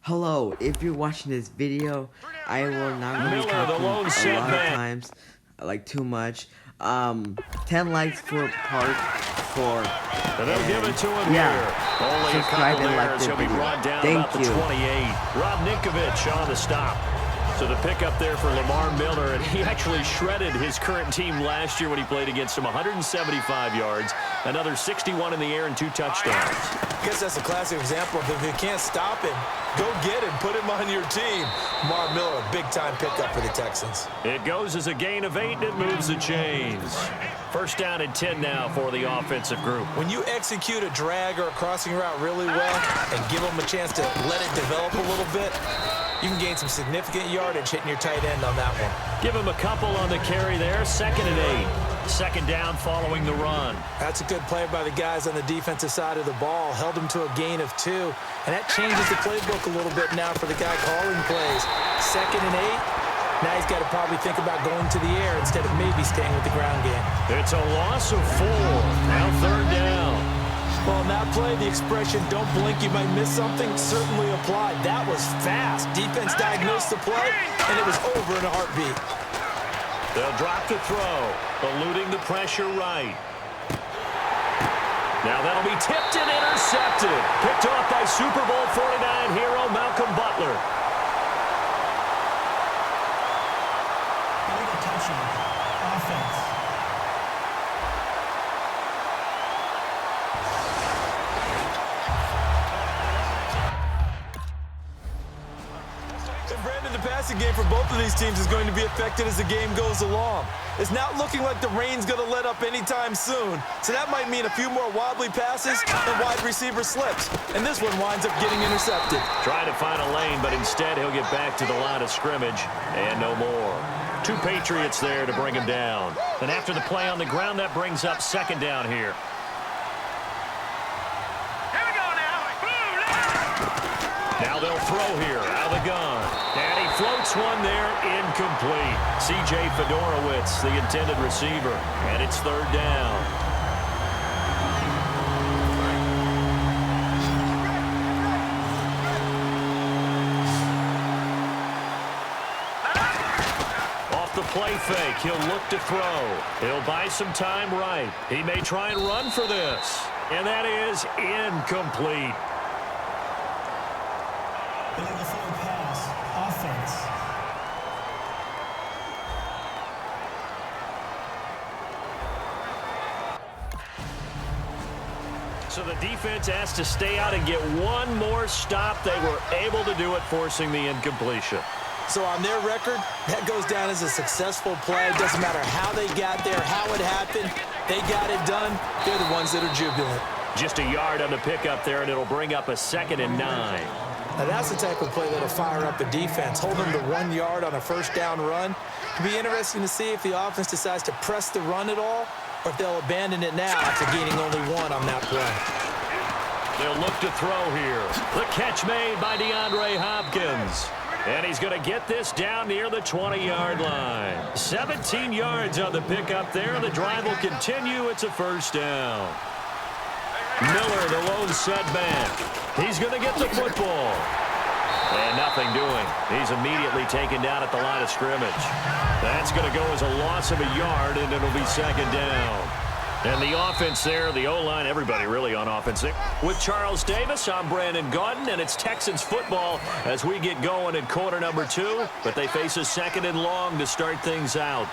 Hello, if you're watching this video, I will not be Miller, talking the lone a set lot of man. times, like too much. 10 likes for part 4. And they'll give it to him here. Only a subscribe couple and like there. the He'll be video. brought down Thank about the you. 28. Rob Ninkovich on the stop. So the pickup there for Lamar Miller, and he actually shredded his current team last year when he played against them. 175 yards, another 61 in the air, and 2 touchdowns. I guess that's a classic example of if you can't stop him, go get him, put him on your team. Lamar Miller, a big-time pickup for the Texans. It goes as a gain of 8, and it moves the chains. First down and 10 now for the offensive group. When you execute a drag or a crossing route really well and give them a chance to let it develop a little bit, you can gain some significant yardage hitting your tight end on that one. Give him a couple on the carry there. 2nd and 8. Second down following the run. That's a good play by the guys on the defensive side of the ball. Held him to a gain of 2. And that changes the playbook a little bit now for the guy calling plays. 2nd and 8. Now he's got to probably think about going to the air instead of maybe staying with the ground game. It's a loss of 4. Now 3rd down. Well, in that play, the expression, don't blink, you might miss something, certainly applied. That was fast. Defense diagnosed the play, and it was over in a heartbeat. They'll drop the throw, eluding the pressure right. Now that'll be tipped and intercepted. Picked off by Super Bowl 49 hero Malcolm Butler. Offense. And Brandon, the passing game for both of these teams is going to be affected as the game goes along. It's not looking like the rain's going to let up anytime soon, so that might mean a few more wobbly passes and wide receiver slips. And this one winds up getting intercepted. Trying to find a lane, but instead he'll get back to the line of scrimmage and no more. 2 Patriots there to bring him down. And after the play on the ground, that brings up 2nd down here. Now they'll throw here out of the gun. And he floats one there, incomplete. C.J. Fedorowicz, the intended receiver. And it's 3rd down. Off the play fake, he'll look to throw. He'll buy some time right. He may try and run for this. And that is incomplete. Illegal pass. Offense. So the defense has to stay out and get one more stop. They were able to do it, forcing the incompletion. So on their record, that goes down as a successful play. Doesn't matter how they got there, how it happened. They got it done. They're the ones that are jubilant. Just a yard on the pickup there, and it'll bring up a 2nd and 9. Now that's the type of play that'll fire up the defense. Hold them to 1 yard on a first down run. It'll be interesting to see if the offense decides to press the run at all, or if they'll abandon it now after gaining only 1 on that play. They'll look to throw here. The catch made by DeAndre Hopkins. And he's going to get this down near the 20-yard line. 17 yards on the pickup there. The drive will continue. It's a 1st down. Miller, the lone setback. He's going to get the football. And nothing doing. He's immediately taken down at the line of scrimmage. That's going to go as a loss of a yard, and it'll be 2nd down. And the offense there, the O-line, everybody really on offense there. With Charles Davis, I'm Brandon Gaudin, and it's Texans football as we get going in quarter number 2. But they face a 2nd and long to start things out.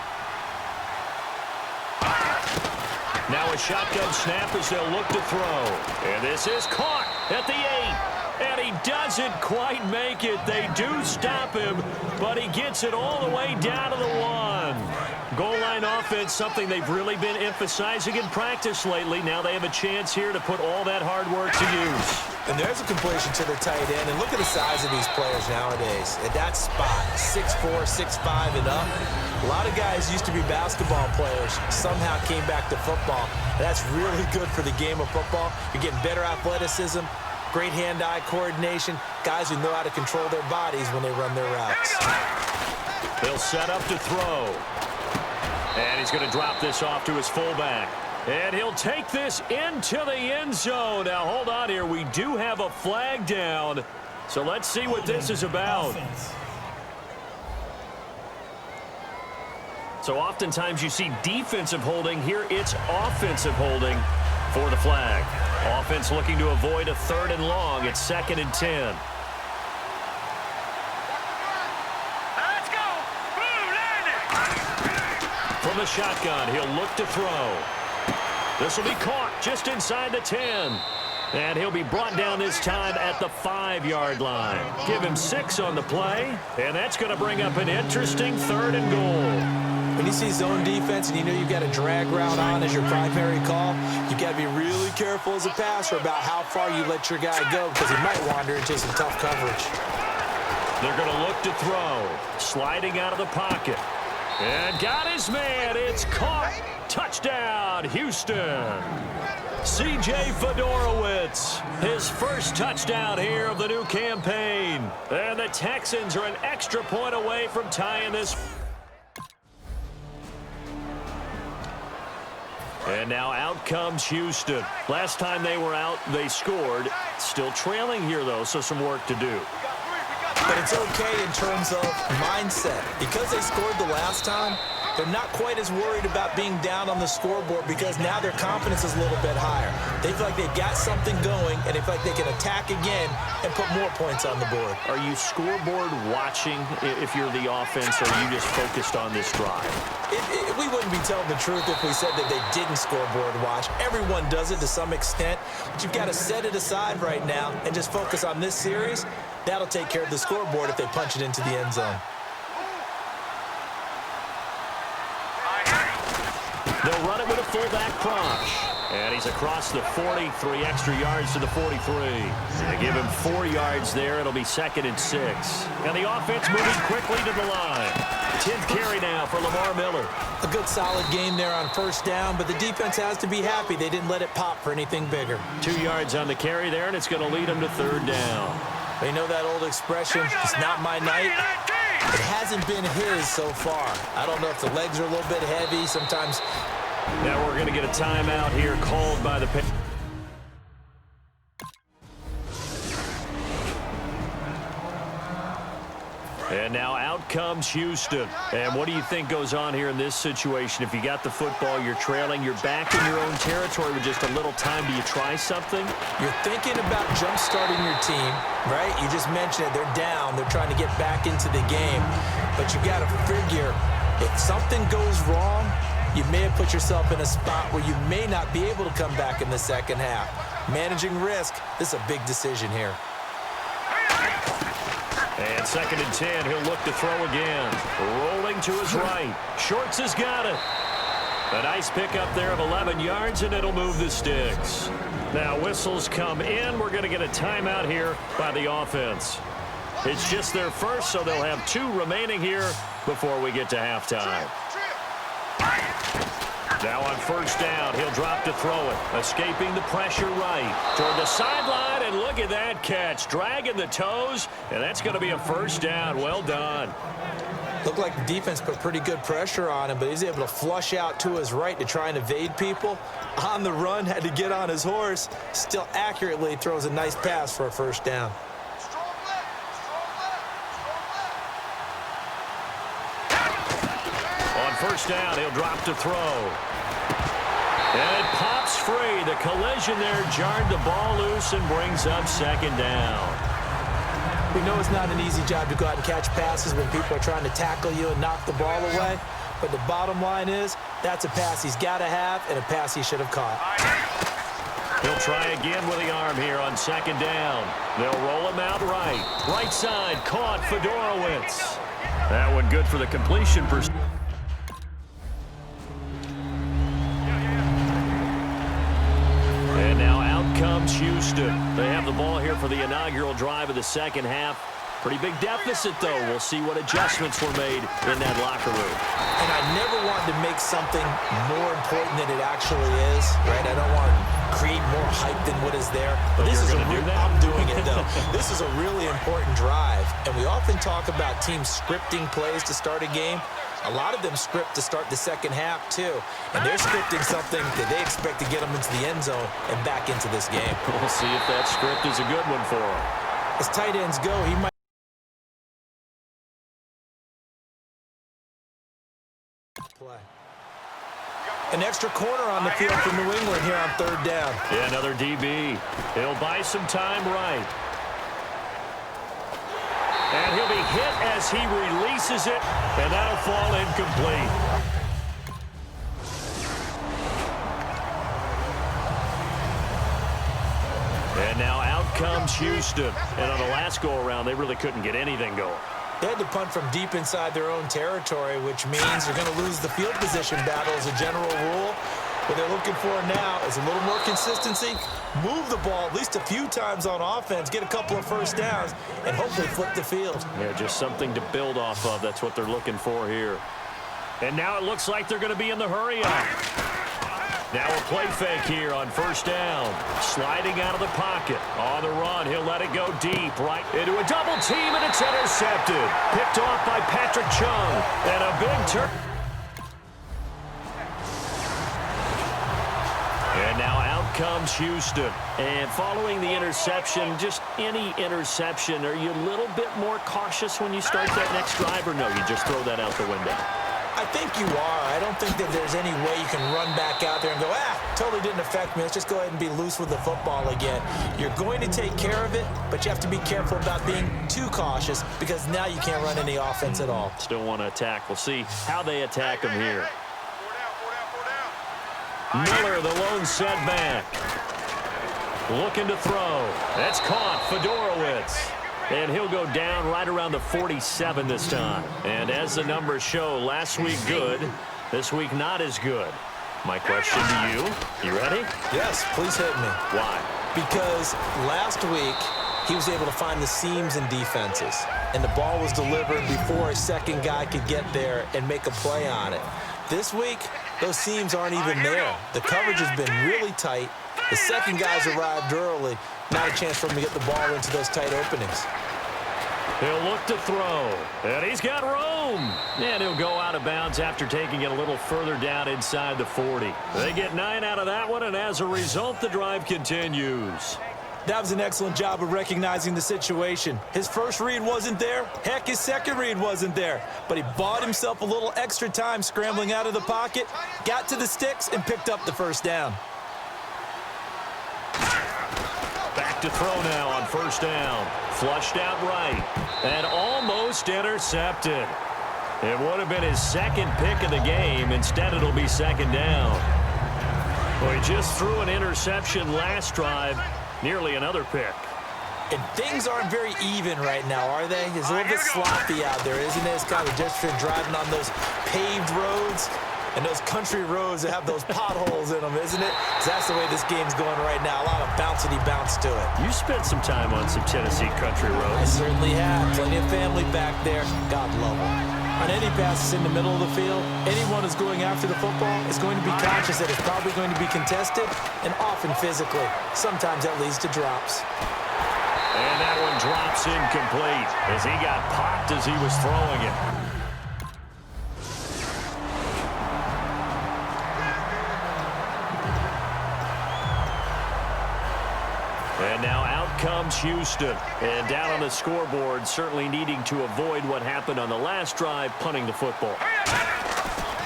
Now a shotgun snap as they'll look to throw. And this is caught at the 8. And he doesn't quite make it. They do stop him, but he gets it all the way down to the 1. Goal line offense, something they've really been emphasizing in practice lately. Now they have a chance here to put all that hard work to use. And there's a completion to the tight end. And look at the size of these players nowadays. At that spot, 6'4", 6'5", and up. A lot of guys used to be basketball players, somehow came back to football. That's really good for the game of football. You're getting better athleticism, great hand-eye coordination, guys who know how to control their bodies when they run their routes. They'll set up to throw. And he's going to drop this off to his fullback. And he'll take this into the end zone. Now, hold on here. We do have a flag down. So let's see what this is about. Offense. So oftentimes you see defensive holding. Here it's offensive holding for the flag. Offense looking to avoid a 3rd and long. It's 2nd and 10. Let's go. From the shotgun, he'll look to throw. This will be caught just inside the 10. And he'll be brought down this time at the 5-yard line. Give him 6 on the play, and that's going to bring up an interesting 3rd and goal. When you see zone defense and you know you've got a drag route on as your primary call, you've got to be really careful as a passer about how far you let your guy go because he might wander into some tough coverage. They're going to look to throw. Sliding out of the pocket. And got his man. It's caught. Touchdown, Houston. C.J. Fedorowicz, his first touchdown here of the new campaign. And the Texans are an extra point away from tying this. And now out comes Houston. Last time they were out, they scored. Still trailing here, though, so some work to do. But it's okay in terms of mindset. Because they scored the last time, they're not quite as worried about being down on the scoreboard because now their confidence is a little bit higher. They feel like they've got something going, and they feel like they can attack again and put more points on the board. Are you scoreboard watching if you're the offense, or are you just focused on this drive? We wouldn't be telling the truth if we said that they didn't scoreboard watch. Everyone does it to some extent, but you've got to set it aside right now and just focus on this series. That'll take care of the scoreboard if they punch it into the end zone. They'll run it with a fullback Crush. And he's across the 40, 3 extra yards to the 43. They give him 4 yards there. It'll be 2nd and 6. And the offense moving quickly to the line. 10th carry now for Lamar Miller. A good solid game there on first down, but the defense has to be happy they didn't let it pop for anything bigger. 2 yards on the carry there, and it's going to lead them to 3rd down. They know that old expression, it's not my night. It hasn't been his so far. I don't know if the legs are a little bit heavy. Sometimes. Now we're going to get a timeout here called by the. And now out comes Houston. And what do you think goes on here in this situation? If you got the football, you're trailing, you're back in your own territory with just a little time. Do you try something? You're thinking about jump-starting your team, right? You just mentioned it. They're down. They're trying to get back into the game. But you got to figure if something goes wrong, you may have put yourself in a spot where you may not be able to come back in the second half. Managing risk, this is a big decision here. And 2nd and 10, he'll look to throw again. Rolling to his right. Shorts has got it. A nice pickup there of 11 yards, and it'll move the sticks. Now whistles come in. We're going to get a timeout here by the offense. It's just their first, so they'll have 2 remaining here before we get to halftime. Now on first down, he'll drop to throw it. Escaping the pressure right. Toward the sideline, and look at that catch. Dragging the toes, and that's going to be a first down. Well done. Looked like the defense put pretty good pressure on him, but he's able to flush out to his right to try and evade people. On the run, had to get on his horse. Still accurately throws a nice pass for a first down. First down, he'll drop to throw. And it pops free. The collision there jarred the ball loose and brings up 2nd down. We know it's not an easy job to go out and catch passes when people are trying to tackle you and knock the ball away. But the bottom line is, that's a pass he's got to have and a pass he should have caught. He'll try again with the arm here on 2nd down. They'll roll him out right. Right side, caught Fedorowicz. That one good for the completion percentage. And now out comes Houston. They have the ball here for the inaugural drive of the second half. Pretty big deficit, though. We'll see what adjustments were made in that locker room. And I never wanted to make something more important than it actually is, right? I don't want to create more hype than what is there. But this is I'm doing it, though. This is a really important drive. And we often talk about teams scripting plays to start a game. A lot of them script to start the second half, too. And they're scripting something that they expect to get them into the end zone and back into this game. We'll see if that script is a good one for them. As tight ends go, he might play. An extra corner on the field for New England here on third down. Yeah, another DB. He'll buy some time right. And he'll be hit as he releases it, and that'll fall incomplete. And now out comes Houston. And on the last go-around, they really couldn't get anything going. They had to punt from deep inside their own territory, which means you're going to lose the field position battle as a general rule. What they're looking for now is a little more consistency, move the ball at least a few times on offense, get a couple of first downs, and hopefully flip the field. Yeah, just something to build off of. That's what they're looking for here. And now it looks like they're going to be in the hurry-up. Now a play fake here on first down. Sliding out of the pocket. On the run, he'll let it go deep, right into a double team, and it's intercepted. Picked off by Patrick Chung. And a big turn. And now out comes Houston. And following the interception, just any interception, are you a little bit more cautious when you start that next drive, or no, you just throw that out the window? I think you are. I don't think that there's any way you can run back out there and go, totally didn't affect me. Let's just go ahead and be loose with the football again. You're going to take care of it, but you have to be careful about being too cautious because now you can't run any offense at all. Still want to attack. We'll see how they attack him here. Miller, the lone setback. Looking to throw. That's caught. Fedorowicz. And he'll go down right around the 47 this time. And as the numbers show, last week good, this week not as good. My question to you ready? Yes, please hit me. Why? Because last week he was able to find the seams in defenses, and the ball was delivered before a second guy could get there and make a play on it. This week, those seams aren't even there. The coverage has been really tight. The second guy's arrived early. Not a chance for him to get the ball into those tight openings. He'll look to throw. And he's got room. And he'll go out of bounds after taking it a little further down inside the 40. They get 9 out of that one, and as a result, the drive continues. That was an excellent job of recognizing the situation. His first read wasn't there. Heck, his second read wasn't there. But he bought himself a little extra time scrambling out of the pocket, got to the sticks, and picked up the first down. Back to throw now on first down. Flushed out right. And almost intercepted. It would have been his second pick of the game. Instead, it'll be second down. Well, he just threw an interception last drive. Nearly another pick. And things aren't very even right now, are they? It's a little bit sloppy out there, isn't it? It's kind of just been driving on those paved roads and those country roads that have those potholes in them, isn't it? So that's the way this game's going right now. A lot of bouncy bounce to it. You spent some time on some Tennessee country I roads. certainly have. Plenty of family back there. God love them. On any passes in the middle of the field, anyone who's going after the football is going to be conscious that it's probably going to be contested and often physically. Sometimes that leads to drops. And that one drops incomplete as he got popped as he was throwing it. And now out comes Houston. And down on the scoreboard, certainly needing to avoid what happened on the last drive, punting the football.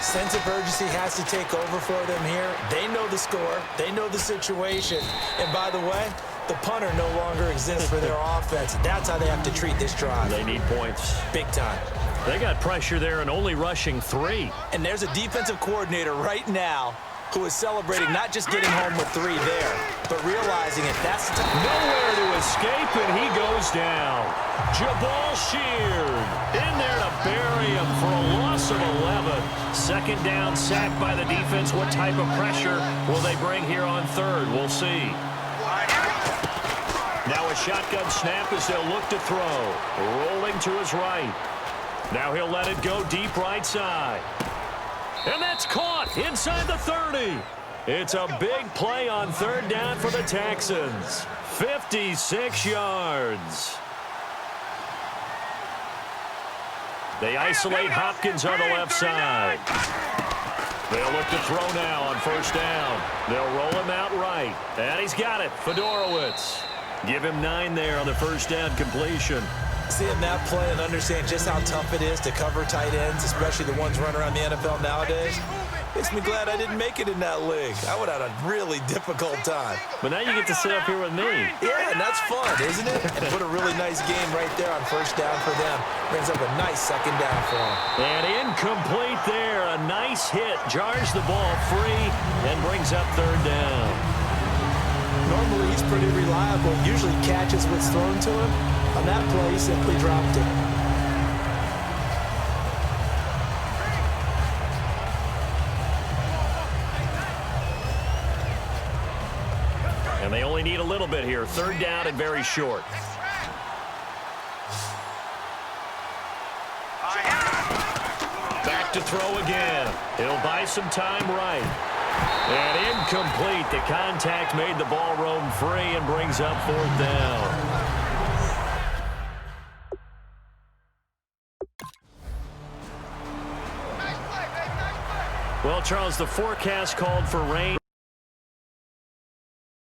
Sense of urgency has to take over for them here. They know the score. They know the situation. And by the way, the punter no longer exists for their offense. That's how they have to treat this drive. They need points. Big time. They got pressure there and only rushing 3. And there's a defensive coordinator right now who is celebrating not just getting home with 3 there, but realizing it. That's the time. Nowhere to escape, and he goes down. Jabal Sheard in there to bury him for a loss of 11. Second down, sack by the defense. What type of pressure will they bring here on third? We'll see. Now a shotgun snap as they'll look to throw. Rolling to his right. Now he'll let it go deep right side. And that's caught inside the 30. It's a big play on third down for the Texans. 56 yards. They isolate Hopkins on the left side. They'll look to throw now on first down. They'll roll him out right. And he's got it. Fedorowicz. Give him 9 there on the first down completion. Seeing that play and understand just how tough it is to cover tight ends, especially the ones running around the NFL nowadays, makes me glad I didn't make it in that league. I would have had a really difficult time. But now you get to sit up here with me. Yeah, and that's fun, isn't it? And put a really nice game right there on first down for them. Brings up a nice second down for them. And incomplete there. A nice hit. Jars the ball free and brings up third down. Normally, he's pretty reliable. Usually catches what's thrown to him. On that play, he simply dropped it. And they only need a little bit here. Third down and very short. Back to throw again. He'll buy some time right. And incomplete. The contact made the ball roam free and brings up fourth down. Well, Charles, the forecast called for rain.